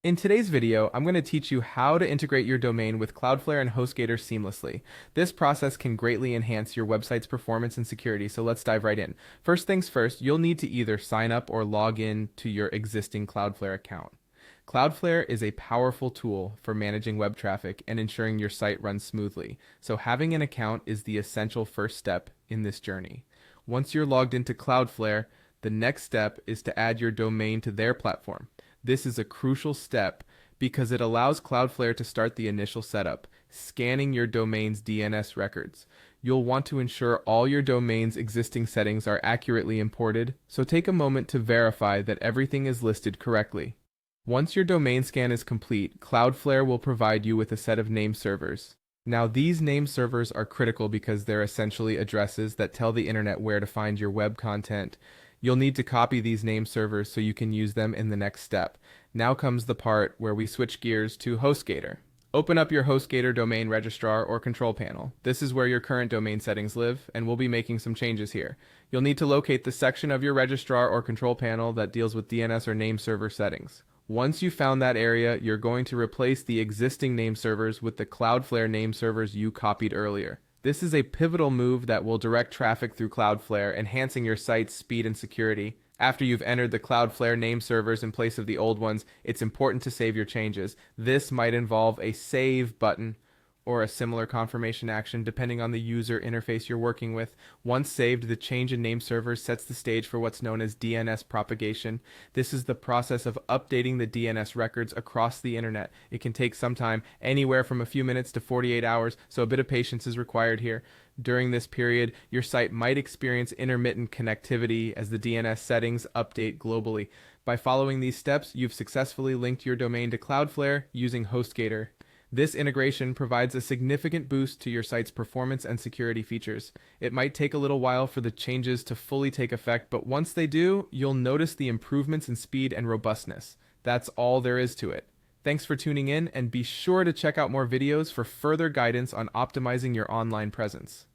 In today's video, I'm going to teach you how to integrate your domain with Cloudflare and HostGator seamlessly. This process can greatly enhance your website's performance and security, so let's dive right in. First things first, you'll need to either sign up or log in to your existing Cloudflare account. Cloudflare is a powerful tool for managing web traffic and ensuring your site runs smoothly, so having an account is the essential first step in this journey. Once you're logged into Cloudflare, the next step is to add your domain to their platform. This is a crucial step because it allows Cloudflare to start the initial setup, scanning your domain's DNS records. You'll want to ensure all your domain's existing settings are accurately imported, so take a moment to verify that everything is listed correctly. Once your domain scan is complete, Cloudflare will provide you with a set of name servers. Now, these name servers are critical because they're essentially addresses that tell the internet where to find your web content. You'll need to copy these name servers so you can use them in the next step. Now comes the part where we switch gears to HostGator. Open up your HostGator domain registrar or control panel. This is where your current domain settings live, and we'll be making some changes here. You'll need to locate the section of your registrar or control panel that deals with DNS or name server settings. Once you've found that area, you're going to replace the existing name servers with the Cloudflare name servers you copied earlier. This is a pivotal move that will direct traffic through Cloudflare, enhancing your site's speed and security. After you've entered the Cloudflare name servers in place of the old ones, it's important to save your changes. This might involve a save button or a similar confirmation action depending on the user interface you're working with. Once saved, the change in name servers sets the stage for what's known as DNS propagation. This is the process of updating the DNS records across the internet. It can take some time, anywhere from a few minutes to 48 hours, so a bit of patience is required here. During this period, your site might experience intermittent connectivity as the DNS settings update globally. By following these steps, you've successfully linked your domain to Cloudflare using HostGator. This integration provides a significant boost to your site's performance and security features. It might take a little while for the changes to fully take effect, but once they do, you'll notice the improvements in speed and robustness. That's all there is to it. Thanks for tuning in, and be sure to check out more videos for further guidance on optimizing your online presence.